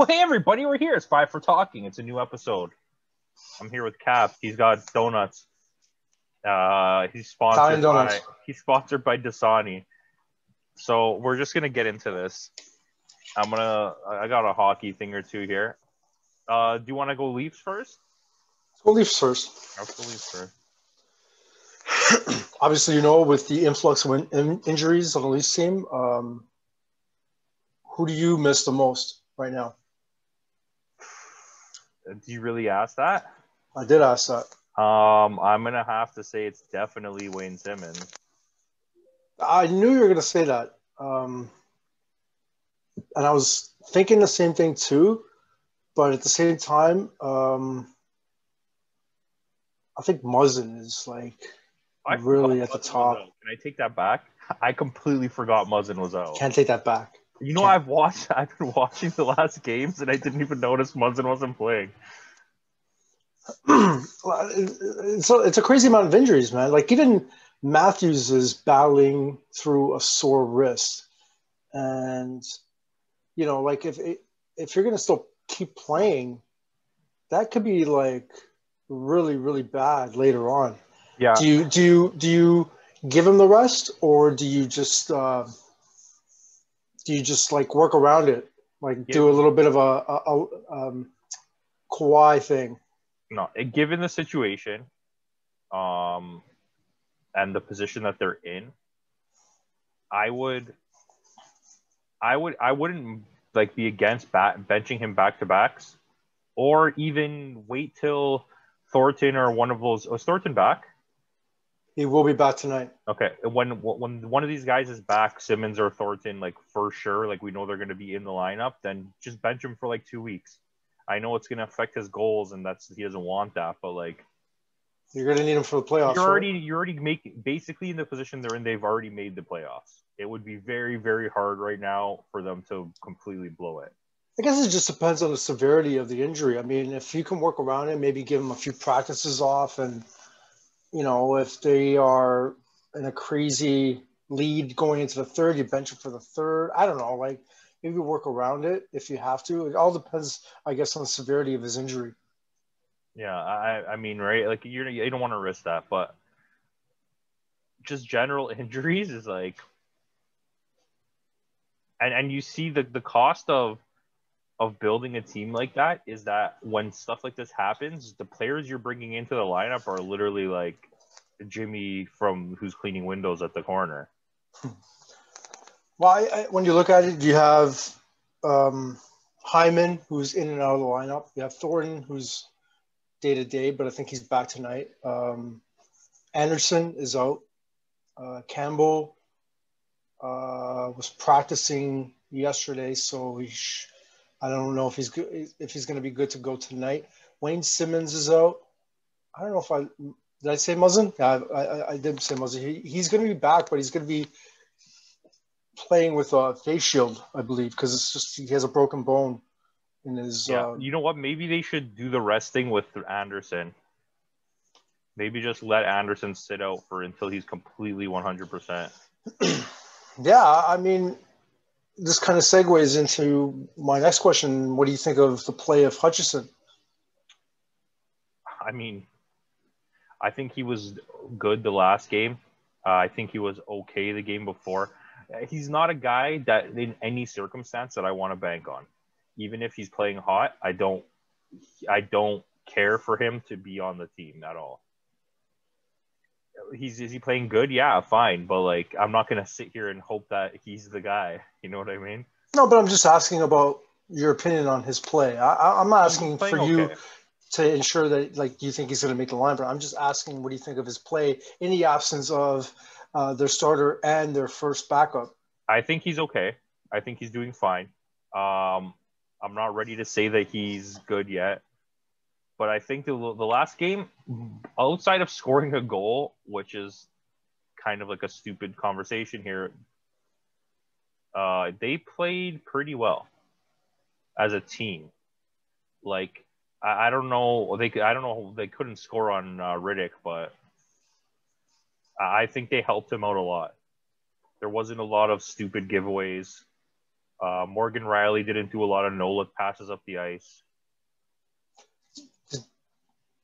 Well, hey, everybody, we're here. It's Five for Talking. It's a new episode. I'm here with Cap. He's got donuts. He's sponsored by Dasani. So we're just gonna get into this. I got a hockey thing or two here. Do you want to go Leafs first? Let's go Leafs first. Let's go Leafs first. Obviously, with the influx of injuries on the Leafs team, who do you miss the most right now? Do you really ask that? I did ask that. I'm gonna have to say it's definitely Wayne Simmons. I knew you were gonna say that, and I was thinking the same thing too. But at the same time, I think Muzzin is really at the top. Can I take that back? I completely forgot Muzzin was out. Can't take that back. I've been watching the last games and I didn't even notice Muzzin wasn't playing. It's a crazy amount of injuries, man. Like even Matthews is battling through a sore wrist, and if you're gonna still keep playing, that could be really, really bad later on. Yeah. Do you give him the rest, or do you just work around it, do a little bit of a Kawhi thing? No, given the situation, and the position that they're in, I wouldn't be against benching him back-to-backs, or even wait till Thornton or one of those. Was Thornton back? He will be back tonight. Okay, when one of these guys is back, Simmons or Thornton, for sure, we know they're going to be in the lineup, then just bench him for 2 weeks. I know it's going to affect his goals, and he doesn't want that, but you're going to need him for the playoffs. You're already basically in the position they're in. They've already made the playoffs. It would be very, very hard right now for them to completely blow it. I guess it just depends on the severity of the injury. I mean, if you can work around it, maybe give them a few practices off, and if they are in a crazy lead going into the third, you bench them for the third. I don't know, maybe work around it if you have to. It all depends, I guess, on the severity of his injury. Yeah, I mean, right? You don't want to risk that, but just general injuries is and you see the cost of building a team like that is that when stuff like this happens, the players you're bringing into the lineup are literally like Jimmy from who's cleaning windows at the corner. Well, when you look at it, you have Hyman, who's in and out of the lineup. You have Thornton, who's day-to-day, but I think he's back tonight. Anderson is out. Campo was practicing yesterday, so I don't know if he's good, if he's going to be good to go tonight. Wayne Simmons is out. I don't know did I say Muzzin? Yeah, I did say Muzzin. He's going to be back, but he's going to be playing with a face shield, I believe, because he has a broken bone in his. Yeah, you know what? Maybe they should do the resting with Anderson. Maybe just let Anderson sit out until he's completely 100%. Yeah, I mean, this kind of segues into my next question. What do you think of the play of Hutchison? I mean, I think he was good the last game. I think he was okay the game before. He's not a guy that in any circumstance that I want to bank on. Even if he's playing hot, I don't care for him to be on the team at all. Is he playing good? Yeah, fine. But I'm not going to sit here and hope that he's the guy. You know what I mean? No, but I'm just asking about your opinion on his play. I'm not asking for you to ensure that you think he's going to make the line, but I'm just asking what do you think of his play in the absence of their starter and their first backup? I think he's okay. I think he's doing fine. I'm not ready to say that he's good yet. But I think the last game, outside of scoring a goal, which is kind of a stupid conversation here, they played pretty well as a team. I don't know. They couldn't score on Riddick, but I think they helped him out a lot. There wasn't a lot of stupid giveaways. Morgan Riley didn't do a lot of no-look passes up the ice.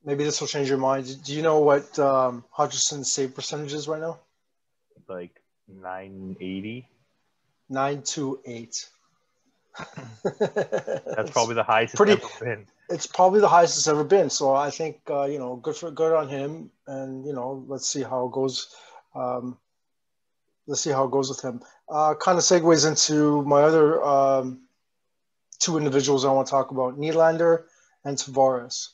Maybe this will change your mind. Do you know what Hutchinson's save percentage is right now? Like 980. 928. That's probably the highest it's ever been. It's probably the highest it's ever been. So I think good on him, and let's see how it goes. Let's see how it goes with him. Kind of segues into my other two individuals I want to talk about: Nylander and Tavares.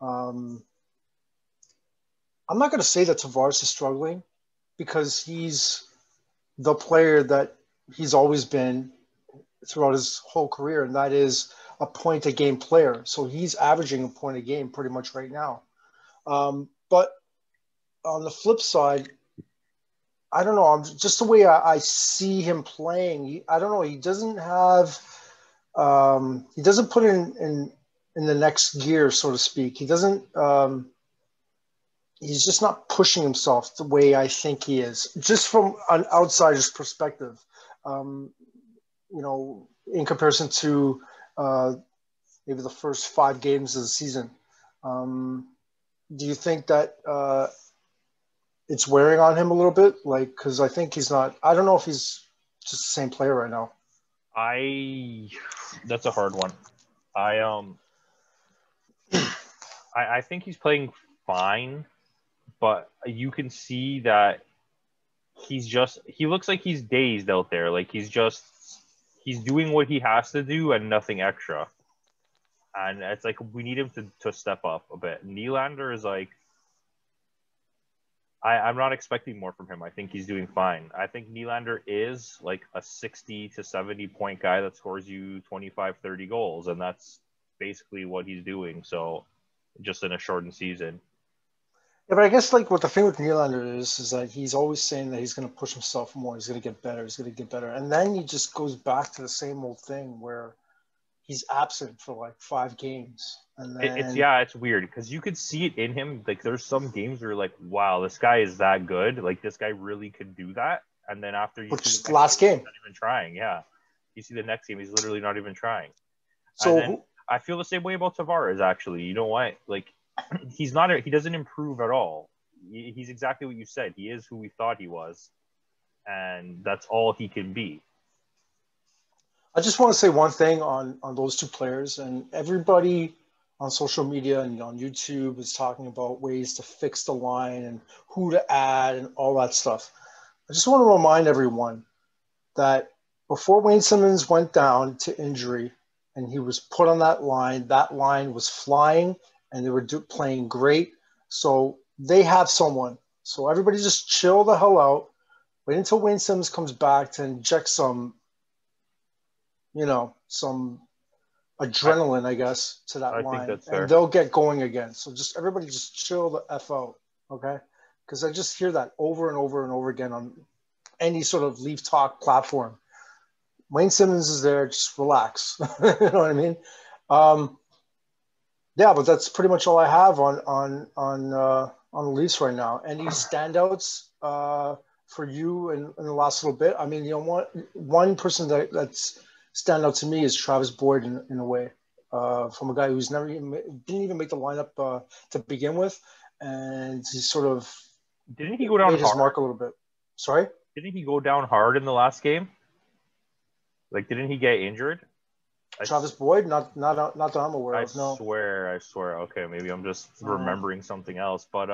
I'm not going to say that Tavares is struggling, because he's the player that he's always been throughout his whole career, and that is a point-a-game player. So he's averaging a point a game pretty much right now. But on the flip side, I don't know. Just the way I see him playing, I don't know. He doesn't have he doesn't put in the next gear, so to speak. He doesn't he's just not pushing himself the way I think he is, just from an outsider's perspective. In comparison to maybe the first 5 games of the season. Do you think that it's wearing on him a little bit? Because I think he's not – I don't know if he's just the same player right now. That's a hard one. I think he's playing fine, but you can see that he looks like he's dazed out there. Like he's doing what he has to do and nothing extra. And it's like we need him to step up a bit. Nylander is like, I'm not expecting more from him. I think he's doing fine. I think Nylander is like a 60 to 70 point guy that scores you 25, 30 goals. And that's basically what he's doing. So just in a shortened season. Yeah, but I guess what the thing with Nylander is that he's always saying that he's going to push himself more. He's going to get better. He's going to get better. And then he just goes back to the same old thing where he's absent for 5 games. And then it's weird because you could see it in him. Like there's some games where you're like, wow, this guy is that good. Like this guy really could do that. And then after you see the last game, he's not even trying. Yeah. You see the next game, he's literally not even trying. So and then I feel the same way about Tavares, actually. You know what? Like he doesn't improve at all. He's exactly what you said. He is who we thought he was. And that's all he can be. I just want to say one thing on those two players, and everybody on social media and on YouTube is talking about ways to fix the line and who to add and all that stuff. I just want to remind everyone that before Wayne Simmonds went down to injury and he was put on that line was flying and they were playing great. So they have someone. So everybody just chill the hell out. Wait until Wayne Simmonds comes back to inject some adrenaline, I guess, to that line, and they'll get going again. So everybody just chill the F out, okay? Because I just hear that over and over and over again on any sort of Leaf Talk platform. Wayne Simmonds is there, just relax. You know what I mean? Yeah, but that's pretty much all I have on the Leafs right now. Any standouts for you in the last little bit? I mean, one person that's stand out to me is Travis Boyd in a way, from a guy who's didn't even make the lineup to begin with, and he sort of didn't he go down made his mark a little bit. Sorry? Didn't he go down hard in the last game? Like, didn't he get injured? Travis Boyd, not that I'm aware of. No. I swear. Okay, maybe I'm just remembering something else, but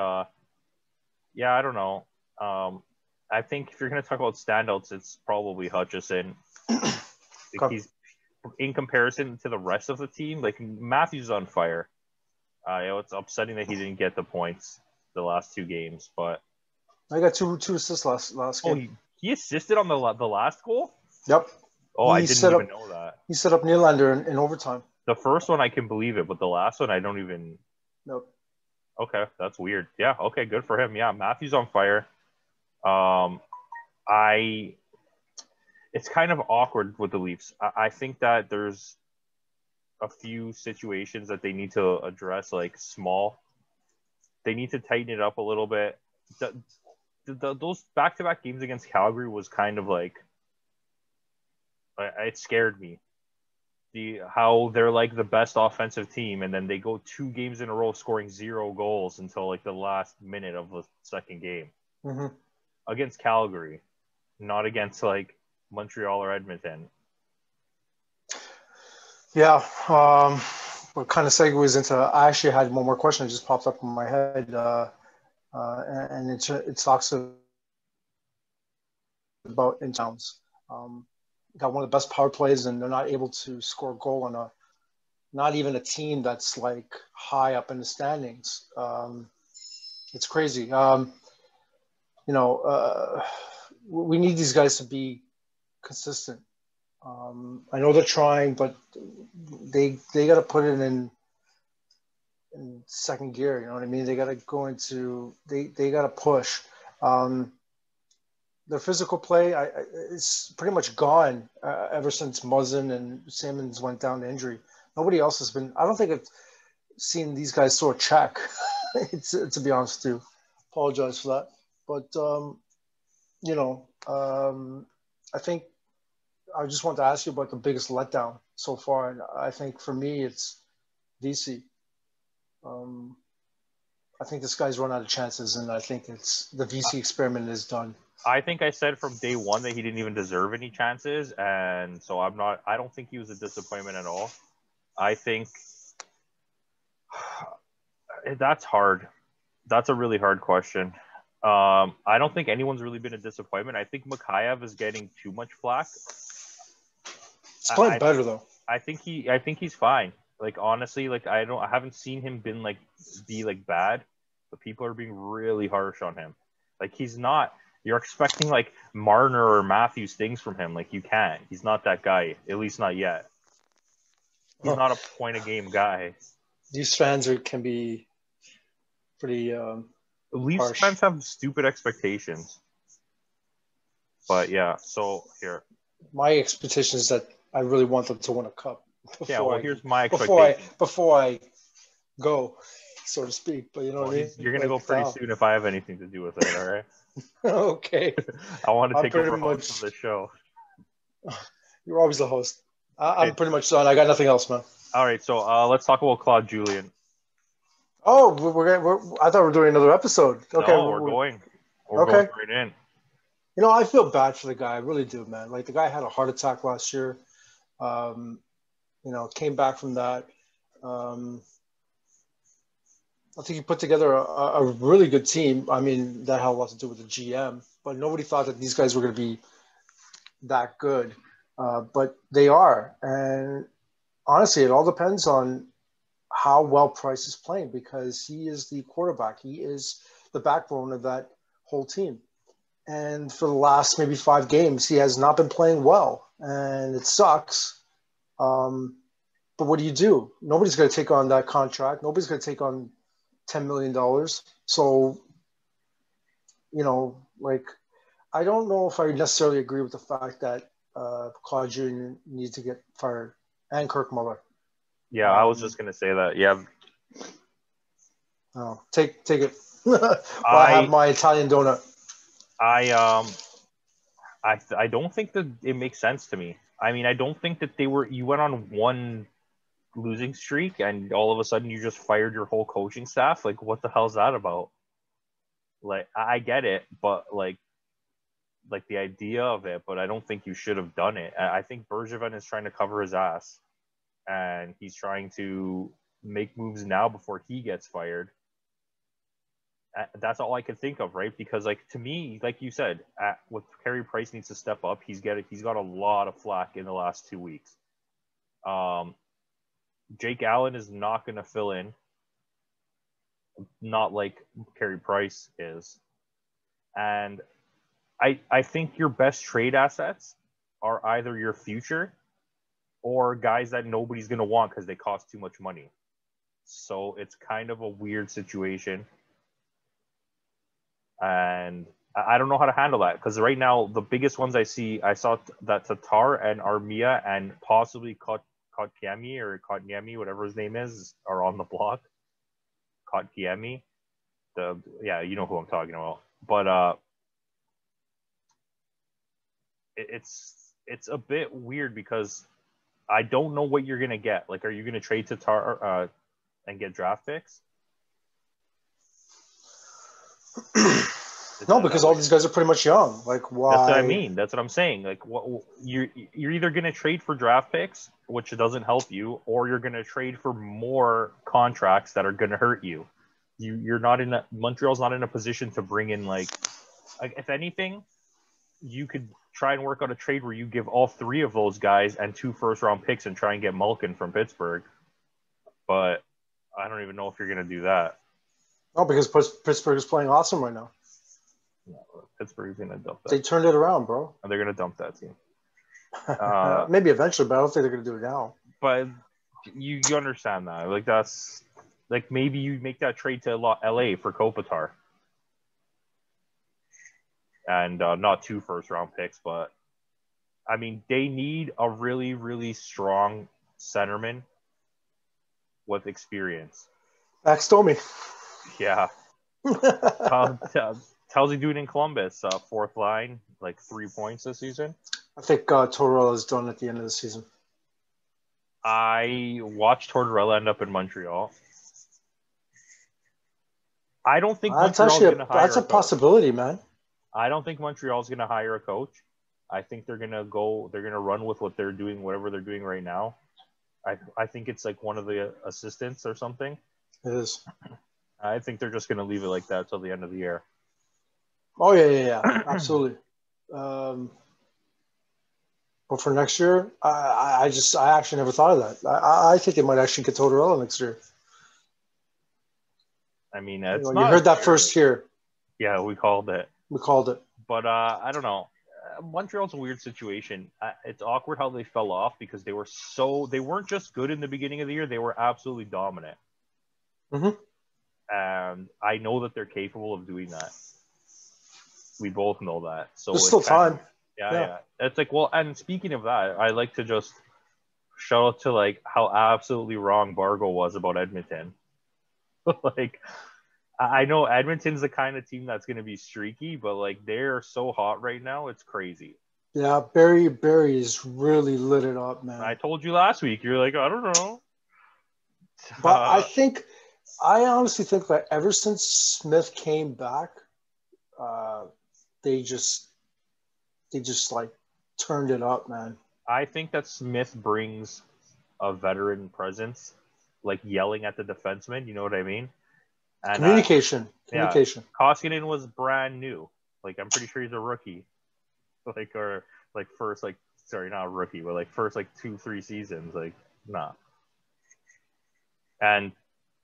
yeah, I don't know. I think if you're gonna talk about standouts, it's probably Hutchison. He's in comparison to the rest of the team. Like Matthews is on fire. It's upsetting that he didn't get the points the last 2 games, but I got two assists last game. Oh, he assisted on the last goal? Yep. Oh, I didn't even know that. He set up Nylander in overtime. The first one I can believe it, but the last one I don't even. Nope. Okay, that's weird. Yeah. Okay, good for him. Yeah, Matthews on fire. It's kind of awkward with the Leafs. I think that there's a few situations that they need to address, like small. They need to tighten it up a little bit. Those back-to-back games against Calgary was kind of like It scared me. How they're like the best offensive team, and then they go 2 games in a row scoring 0 goals until like the last minute of the second game against Calgary, not against like Montreal or Edmonton. Yeah. What kind of segues into? I actually had one more question that just popped up in my head, and it talks about in towns. Got one of the best power plays, and they're not able to score a goal on not even a team that's like high up in the standings. It's crazy. We need these guys to be consistent. I know they're trying, but they got to put it in second gear. You know what I mean? They got to go into they got to push. Their physical play is pretty much gone ever since Muzzin and Simmons went down to injury. Nobody else has been. I don't think I've seen these guys throw a check. To be honest, too. Apologize for that, but I think I just want to ask you about the biggest letdown so far, and I think for me it's VC. I think this guy's run out of chances, and I think it's the VC experiment is done. I think I said from day one that he didn't even deserve any chances, and so I don't think he was a disappointment at all. I think that's hard. That's a really hard question. I don't think anyone's really been a disappointment. I think Mikheyev is getting too much flack. He's playing better though. I think he's fine. Like honestly, like I haven't seen him be bad, but people are being really harsh on him. Like he's not. You're expecting like Marner or Matthews things from him. Like you can't. He's not that guy. At least not yet. He's not a point a game guy. These fans can be pretty. Leafs fans have stupid expectations. But yeah, so here. My expectation is that I really want them to win a cup. Here's my expectation. Before I go, so to speak. But you know what I mean? You're going to go pretty soon if I have anything to do with it, all right? Okay. I want to take over most of the show. You're always the host. I'm pretty much done. I got nothing else, man. All right, so let's talk about Claude Julien. Oh, I thought we were doing another episode. Okay, no, we're going right in. You know, I feel bad for the guy. I really do, man. Like the guy had a heart attack last year. Came back from that. I think he put together a really good team. I mean, that had a lot to do with the GM, but nobody thought that these guys were going to be that good. But they are. And honestly, it all depends on how well Price is playing because he is the quarterback. He is the backbone of that whole team. And for the last maybe 5 games, he has not been playing well. And it sucks. But what do? Nobody's going to take on that contract. Nobody's going to take on $10 million. So, I don't know if I necessarily agree with the fact that Claude Jr. needs to get fired and Kirk Muller. Yeah, I was just going to say that. Yeah. Oh, take it. I have my Italian donut. I don't think that it makes sense to me. I mean, I don't think that you went on one losing streak and all of a sudden you just fired your whole coaching staff. Like, what the hell is that about? Like, I get it, but like the idea of it, but I don't think you should have done it. I think Bergevin is trying to cover his ass and he's trying to make moves now before he gets fired. That's all I could think of, right? Because, like, to me, like you said, what Carey Price needs to step up. He's got a lot of flack in the last 2 weeks. Jake Allen is not going to fill in, not like Carey Price is. And I think your best trade assets are either your future or guys that nobody's going to want because they cost too much money. So it's kind of a weird situation. And I don't know how to handle that because right now the biggest ones I saw that Tatar and Armia and possibly Kotkaniemi or Kotkaniemi, whatever his name is, are on the block. Kotkaniemi, you know who I'm talking about. But it's it's a bit weird because I don't know what you're gonna get. Like, are you gonna trade Tatar and get draft picks? No, because all these guys are pretty much young. Like, why? That's what I mean. That's what I'm saying. Like, what you're either gonna trade for draft picks, which doesn't help you, or you're gonna trade for more contracts that are gonna hurt you. You're not in Montreal's not in a position to bring in like if anything, you could try and work out a trade where you give all three of those guys and 2 first-round picks and try and get Malkin from Pittsburgh. But I don't even know if you're going to do that. No, because Pittsburgh is playing awesome right now. No, Pittsburgh's going to dump that. They turned it around, bro. And they're going to dump that team. Maybe eventually, but I don't think they're going to do it now. But you understand that. Like, that's like maybe you make that trade to LA for Kopitar. And not 2 first-round picks, but I mean, they need a really, really strong centerman with experience. Backstomy. Yeah. How's he doing in Columbus? 4th line, like 3 points this season. I think Tortorella is done at the end of the season. I watched Tortorella end up in Montreal. I don't think Montreal's going to hire that's a possibility, man. I don't think Montreal's going to hire a coach. I think they're going to run with what they're doing, whatever they're doing right now. I think it's like one of the assistants or something. It is. I think they're just going to leave it like that till the end of the year. Oh, yeah. Absolutely. But for next year, I actually never thought of that. I think they might actually get Tortorella next year. I mean, you heard that first here. Yeah, we called it. But I don't know. Montreal's a weird situation. It's awkward how they fell off because they weren't just good in the beginning of the year. They were absolutely dominant. Mm-hmm. And I know that they're capable of doing that. We both know that. So there's still time. Yeah. It's like, well, and speaking of that, I like to just shout out to like how absolutely wrong Bargo was about Edmonton. Like, I know Edmonton's the kind of team that's going to be streaky, but like they're so hot right now, it's crazy. Yeah, Barry's really lit it up, man. I told you last week. You're like, I don't know. But I honestly think that ever since Smith came back, they just like turned it up, man. I think that Smith brings a veteran presence, like yelling at the defenseman. You know what I mean? And, Communication. Yeah, Koskinen was brand new. Like, I'm pretty sure he's a rookie. Not a rookie, but like first 2-3 seasons. Like, nah. And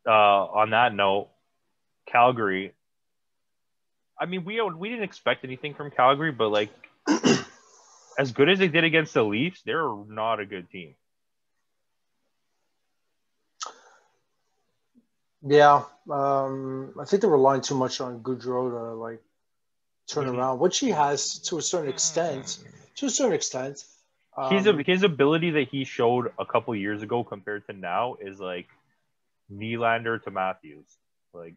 on that note, Calgary. I mean, we didn't expect anything from Calgary, but like as good as they did against the Leafs, they're not a good team. Yeah, I think they were relying too much on Gaudreau to like turn around, which he has to a certain extent. His ability that he showed a couple years ago compared to now is like Nylander to Matthews. Like,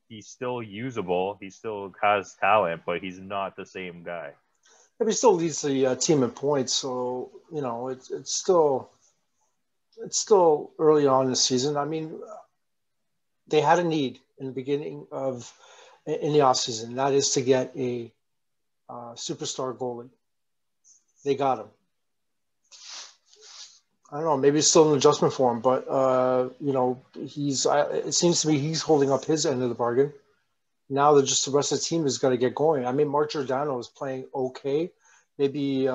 he's still usable, he still has talent, but he's not the same guy. Yeah, but he still leads the team in points, so you know it's still early on in the season. I mean, they had a need in the beginning of in the offseason. That is to get a superstar goalie. They got him. I don't know. Maybe it's still an adjustment for him, but it seems to me he's holding up his end of the bargain. Now the rest of the team has got to get going. I mean, Mark Giordano is playing okay. Maybe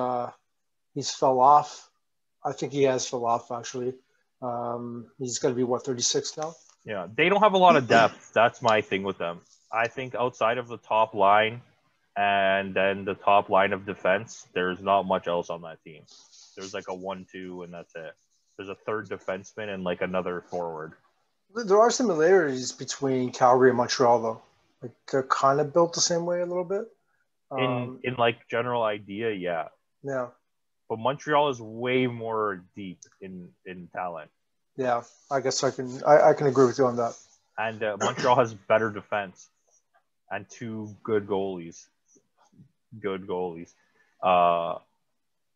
he's fell off. I think he has fell off actually. He's got to be 36 now. Yeah, they don't have a lot of depth. That's my thing with them. I think outside of the top line and then the top line of defense, there's not much else on that team. There's like a 1-2 and that's it. There's a third defenseman and like another forward. There are similarities between Calgary and Montreal though. Like they're kind of built the same way a little bit. In like general idea, yeah. Yeah. But Montreal is way more deep in talent. Yeah, I guess I can agree with you on that. And Montreal has better defense and 2 good goalies.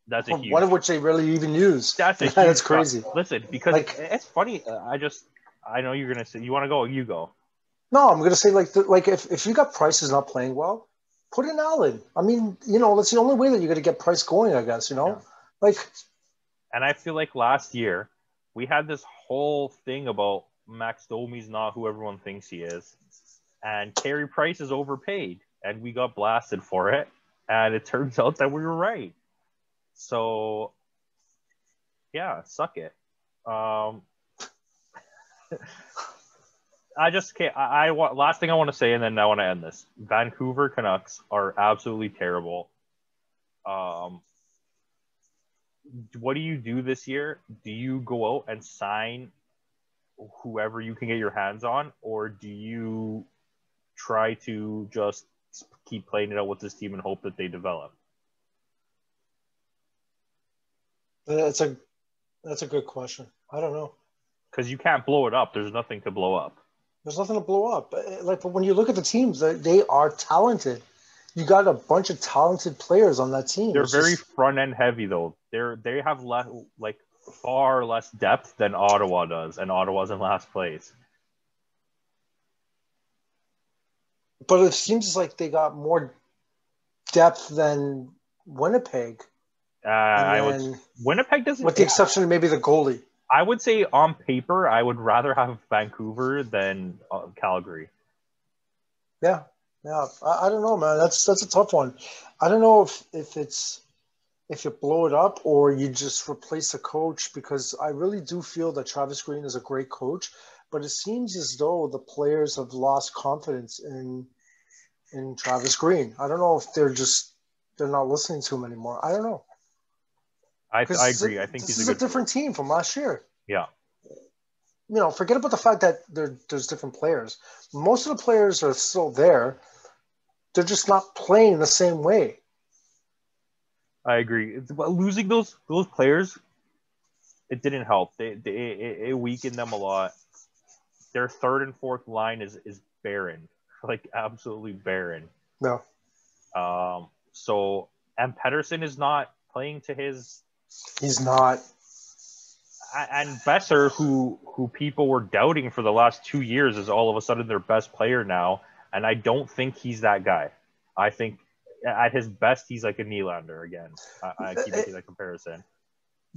That's a huge. One of which they really even use. That's a huge. That's crazy. Listen, because it's funny. I know you're gonna say you want to go. You go. No, I'm gonna say if you got Price is not playing well, put in Allen. I mean, that's the only way that you're gonna get Price going. I guess Yeah. And I feel like last year we had this whole thing about Max Domi's not who everyone thinks he is, and Carey Price is overpaid, and we got blasted for it. And it turns out that we were right. So, yeah, suck it. I just can't. Last thing I want to say, and then I want to end this. Vancouver Canucks are absolutely terrible. What do you do this year? Do you go out and sign whoever you can get your hands on, or do you try to just keep playing it out with this team and hope that they develop? That's a good question. I don't know. Because you can't blow it up. There's nothing to blow up. There's nothing to blow up. But when you look at the teams, they are talented. You got a bunch of talented players on that team. They're very front end heavy though. They have far less depth than Ottawa does, and Ottawa's in last place. But it seems like they got more depth than Winnipeg. Winnipeg doesn't. With the exception of maybe the goalie. I would say on paper, I would rather have Vancouver than Calgary. Yeah. I don't know, man. That's a tough one. I don't know if you blow it up or you just replace the coach, because I really do feel that Travis Green is a great coach, but it seems as though the players have lost confidence in Travis Green. I don't know if they're not listening to him anymore. I don't know. I agree. I think this is a different team from last year. Yeah. Forget about the fact that there's different players. Most of the players are still there. They're just not playing the same way. I agree. Losing those players, it didn't help. It weakened them a lot. Their third and fourth line is barren, absolutely barren. No. And Pettersson is not playing to his. He's not. And Besser, who people were doubting for the last 2 years, is all of a sudden their best player now. And I don't think he's that guy. I think at his best, he's like a Nylander again. I keep making that comparison.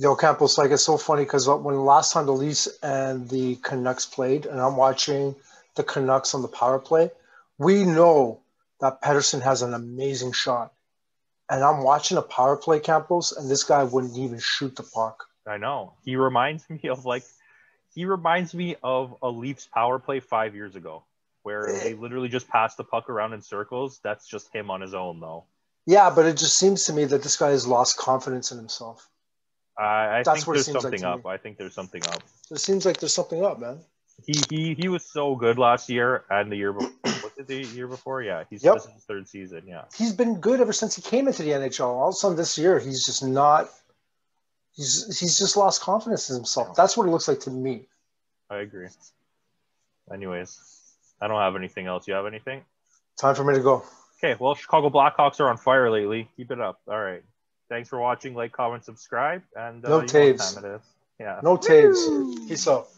Campo, it's so funny because when last time the Leafs and the Canucks played, and I'm watching the Canucks on the power play, we know that Pettersson has an amazing shot. And I'm watching a power play, Campos, and this guy wouldn't even shoot the puck. I know. He reminds me of a Leafs power play 5 years ago, where they literally just pass the puck around in circles. That's just him on his own, though. Yeah, but it just seems to me that this guy has lost confidence in himself. I think there's something up. I think there's something up. It seems like there's something up, man. He was so good last year and the year before. Was it the year before? Yeah, this is his third season. Yeah, he's been good ever since he came into the NHL. All of a sudden this year, he's just not. He's just lost confidence in himself. That's what it looks like to me. I agree. Anyways, I don't have anything else. You have anything? Time for me to go. Okay, well, Chicago Blackhawks are on fire lately. Keep it up. All right. Thanks for watching. Like, comment, subscribe. And no taves. Time it is. Yeah. No taves. Peace out.